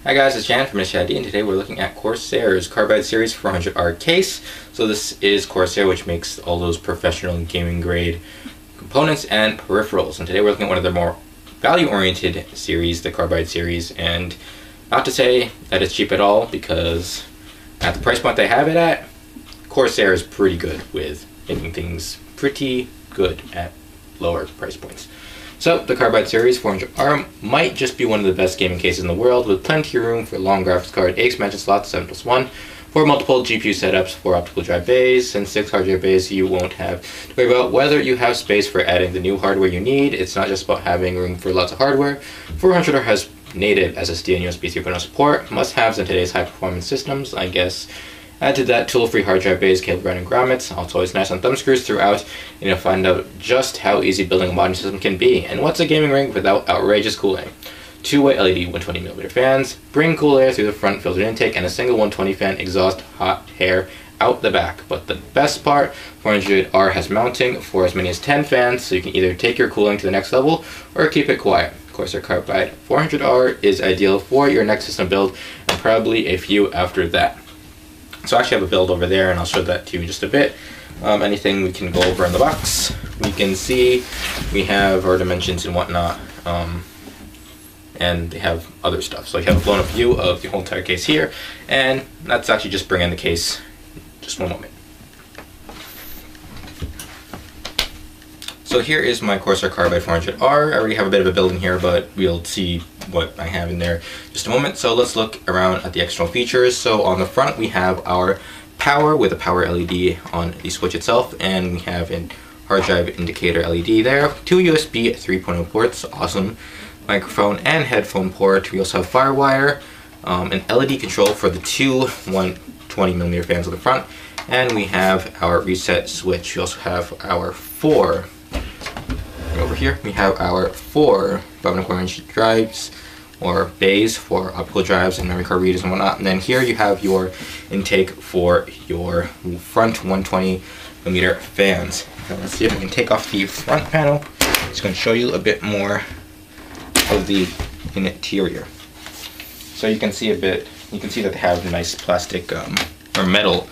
Hi guys, it's Jan from Mishadi, and today we're looking at Corsair's Carbide Series 400R case. So this is Corsair, which makes all those professional gaming grade components and peripherals. And today we're looking at one of their more value-oriented series, the Carbide series. And not to say that it's cheap at all, because at the price point they have it at, Corsair is pretty good with making things pretty good at lower price points. So, the Carbide Series 400R might just be one of the best gaming cases in the world, with plenty of room for long graphics card, 8 expansion slots, 7+1, 4 multiple GPU setups, 4 optical drive bays, and 6 hard drive bays. You won't have to worry about whether you have space for adding the new hardware you need. It's not just about having room for lots of hardware. 400R has native SSD and USB 3.0 support, must-haves in today's high-performance systems, I guess. Add to that tool-free hard drive bays, cable-running grommets. Also always nice on thumb screws throughout, and you'll find out just how easy building a modern system can be. And what's a gaming ring without outrageous cooling? 2-way LED 120mm fans, bring cool air through the front filtered intake, and a single 120 fan exhaust hot air out the back. But the best part, 400R has mounting for as many as 10 fans, so you can either take your cooling to the next level or keep it quiet. Corsair Carbide 400R is ideal for your next system build, and probably a few after that. So I actually have a build over there, and I'll show that to you in just a bit. Anything we can go over in the box. We can see we have our dimensions and whatnot, and they have other stuff. So I have a blown up view of the whole entire case here, and that's actually just bring in the case. Just one moment. So here is my Corsair Carbide 400R. I already have a bit of a build in here, but we'll see what I have in there in just a moment. So let's look around at the external features. So on the front we have our power with a power LED on the switch itself, and we have a hard drive indicator LED there. 2 USB 3.0 ports, awesome. Microphone and headphone port. We also have FireWire, an LED control for the two 120mm fans on the front, and we have our reset switch. We also have our over here we have our 4 5.25" drives or bays for optical drives and memory card readers and whatnot. And then here you have your intake for your front 120mm fans. Now let's see if I can take off the front panel. Just going to show you a bit more of the interior. So you can see a bit. You can see that they have nice plastic or metal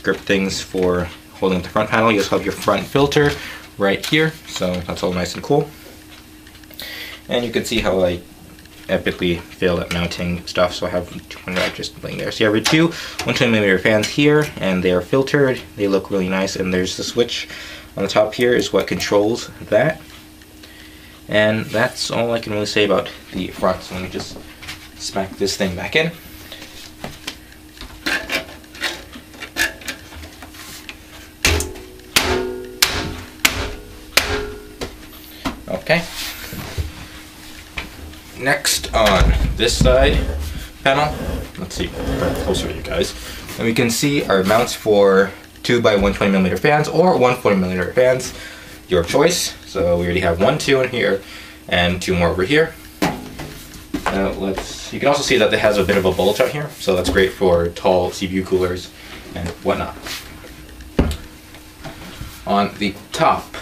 grip things for holding the front panel. You also have your front filter right here, so that's all nice and cool. And you can see how I epically failed at mounting stuff, so I have 200 just laying there. So you have your two 120mm fans here, and they are filtered. They look really nice, and there's the switch on the top here is what controls that. And that's all I can really say about the front. So let me just smack this thing back in. Okay. Next on this side panel, let's see, closer to you guys, and we can see our mounts for 2 by 120mm fans or 140mm fans, your choice. So we already have 1, 2 in here, and 2 more over here. You can also see that it has a bit of a bulge out here, so that's great for tall CPU coolers and whatnot. On the top,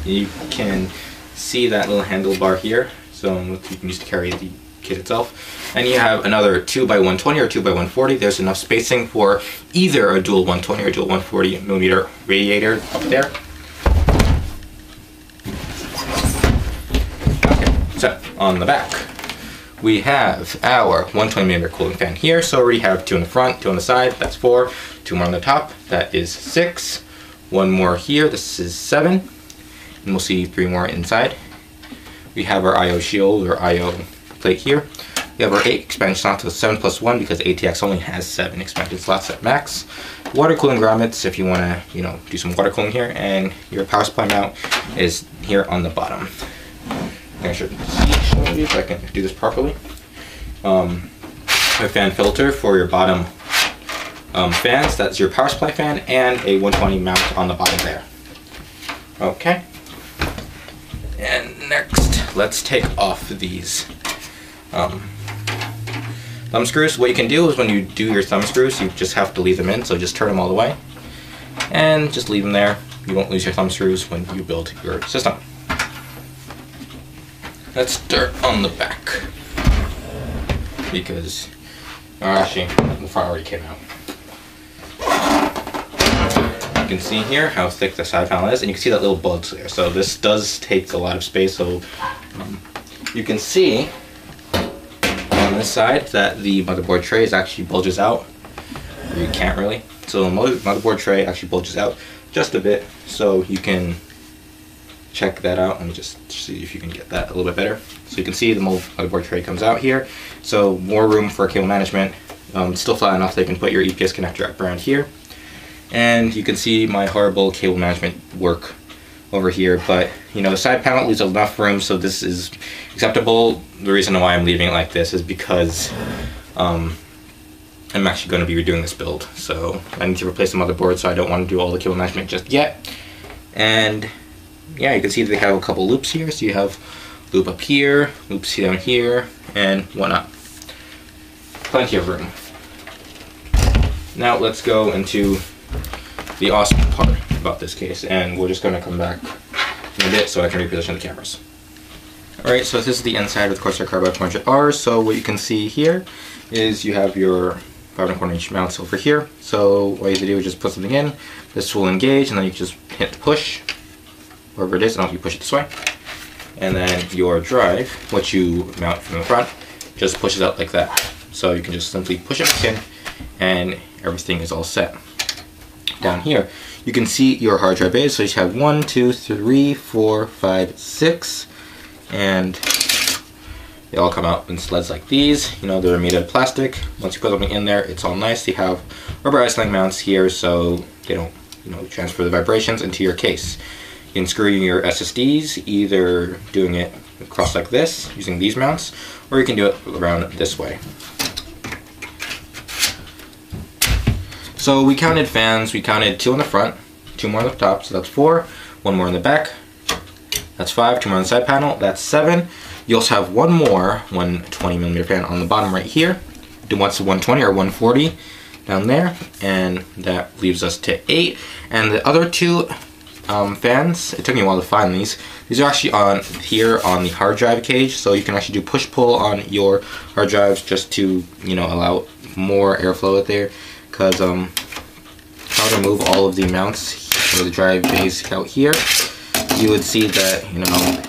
you can see that little handlebar here, so you can use to carry the kit itself. And you have another 2 by 120 or 2 by 140. There's enough spacing for either a dual 120 or dual 140mm radiator up there. Okay, so on the back we have our 120mm cooling fan here. So we already have 2 in the front, 2 on the side, that's 4, 2 more on the top, that is 6, 1 more here, this is 7. And we'll see 3 more inside. We have our I/O shield or I/O plate here. We have our 8 expansion slots with 7+1 because ATX only has 7 expansion slots at max. Water cooling grommets if you want to, do some water cooling here, and your power supply mount is here on the bottom. I should show you if I can do this properly. A fan filter for your bottom fans. That's your power supply fan, and a 120 mount on the bottom there. Okay. And next, let's take off these thumb screws. What you can do is when you do your thumb screws, you just have to leave them in, so just turn them all the way. And just leave them there. You won't lose your thumb screws when you build your system. Let's start on the back. because, actually, the front already came out. You can see here how thick the side panel is, and you can see that little bulge there. So this does take a lot of space. So you can see on this side that the motherboard tray actually bulges out. You can't really. So the motherboard tray actually bulges out just a bit, so you can check that out. Let me just see if you can get that a little bit better. So you can see the motherboard tray comes out here, so more room for cable management. Still flat enough that you can put your EPS connector up around here. And you can see my horrible cable management work over here, but you know, the side panel leaves enough room, so this is acceptable. The reason why I'm leaving it like this is because I'm actually going to be redoing this build, so I need to replace the motherboard, so I don't want to do all the cable management just yet. And yeah, you can see they have a couple loops here, so you have loop up here, loops down here, and whatnot. Plenty of room. Now let's go into the awesome part about this case, and we're just going to come back in a bit so I can reposition the cameras. Alright, so this is the inside of the Corsair Carbide 400R. So what you can see here is you have your 5¼ inch mounts over here. So what you have to do is just put something in, this will engage, and then you just hit the push, wherever it is, and you push it this way. And then your drive, which you mount from the front, just pushes out like that. So you can just simply push it back in, and everything is all set. Down here, you can see your hard drive bays. So you have 1, 2, 3, 4, 5, 6, and they all come out in sleds like these. You know, they're made out of plastic. Once you put something in there, it's all nice. They have rubber ice-link mounts here, so they don't, you know, transfer the vibrations into your case. You can screw your SSDs, either doing it across like this, using these mounts, or you can do it around this way. So we counted fans. We counted 2 on the front, 2 more on the top, so that's 4. 1 more in the back, that's 5. 2 more on the side panel, that's 7. You also have 1 more 120mm fan on the bottom right here. Once 120 or 140 down there, and that leaves us to 8. And the other 2 fans, it took me a while to find these. These are actually on here on the hard drive cage, so you can actually do push-pull on your hard drives just to, you know, allow more airflow out there. Because how to remove all of the mounts or the drive bays out here, you would see that, you know,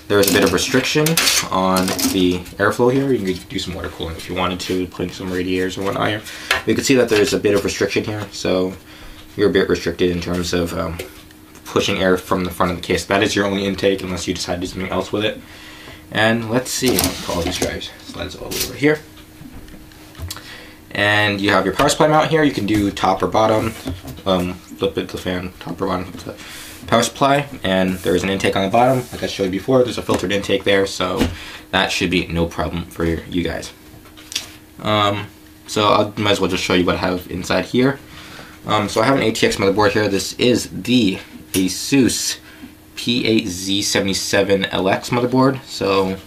there is a bit of restriction on the airflow here. You can do some water cooling if you wanted to, put in some radiators or whatnot here. You can see that there's a bit of restriction here, so you're a bit restricted in terms of pushing air from the front of the case. That is your only intake unless you decide to do something else with it. And let's see, all these drives, slides all over here. And you have your power supply mount here. You can do top or bottom, flip it to the fan, top or bottom to the power supply. And there's an intake on the bottom, like I showed you before. There's a filtered intake there, so that should be no problem for you guys. So I might as well just show you what I have inside here. So I have an ATX motherboard here. This is the Asus P8Z77LX motherboard. So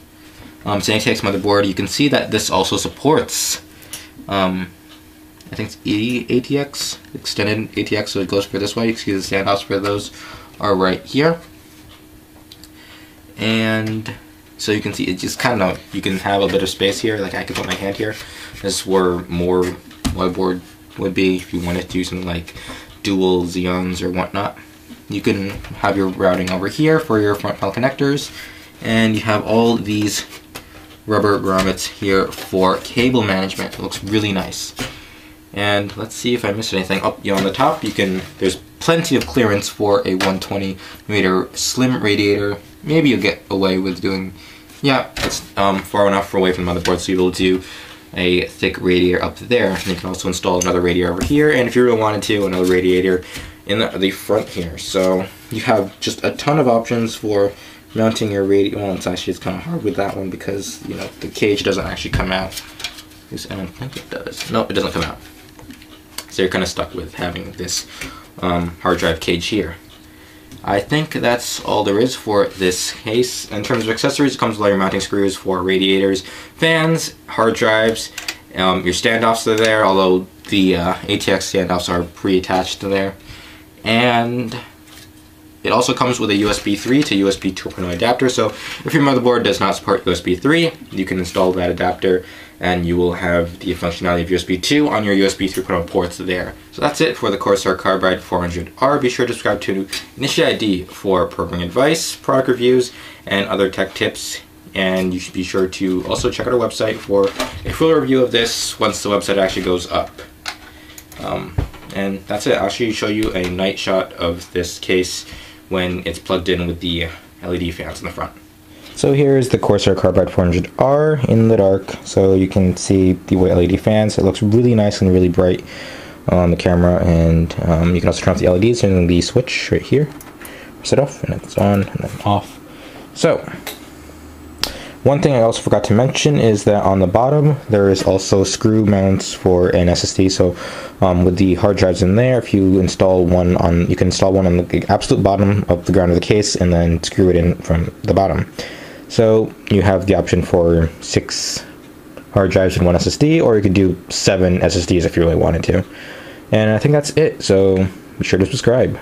it's an ATX motherboard. You can see that this also supports I think it's ATX, extended ATX, so it goes for this way. You can see the standoffs for those are right here. And so you can see it just kind of, you can have a bit of space here, like I could put my hand here. This is where more motherboard would be if you wanted to do something like dual Xeons or whatnot. You can have your routing over here for your front panel connectors, and you have all these rubber grommets here for cable management. It looks really nice. And let's see if I missed anything. Oh, you know, on the top you can, there's plenty of clearance for a 120mm slim radiator. Maybe you'll get away with doing, yeah, it's far enough away from the motherboard so you'll do a thick radiator up there. And you can also install another radiator over here, and if you really wanted to, another radiator in the front here. So you have just a ton of options for mounting your radiator. Well, it's kind of hard with that one because, you know, the cage doesn't actually come out. I don't think it does. No, it doesn't come out. So you're kind of stuck with having this hard drive cage here. I think that's all there is for this case. In terms of accessories, it comes with all your mounting screws for radiators, fans, hard drives, your standoffs are there, although the ATX standoffs are pre-attached to there. And It also comes with a USB 3 to USB 2.0 adapter, so if your motherboard does not support USB 3, you can install that adapter and you will have the functionality of USB 2 on your USB 3.0 ports there. So that's it for the Corsair Carbide 400R. Be sure to subscribe to Initiate ID for programming advice, product reviews, and other tech tips. And you should be sure to also check out our website for a full review of this once the website actually goes up. And that's it. I'll actually show you a night shot of this case when it's plugged in with the LED fans in the front. So here is the Corsair Carbide 400R in the dark. So you can see the white LED fans. It looks really nice and really bright on the camera. And you can also turn off the LEDs using the switch right here. Press it off and it's on and then off. So one thing I also forgot to mention is that on the bottom there is also screw mounts for an SSD. So with the hard drives in there, if you install one on, you can install one on the absolute bottom of the ground of the case and then screw it in from the bottom. So you have the option for 6 hard drives and 1 SSD, or you could do 7 SSDs if you really wanted to. And I think that's it. So be sure to subscribe.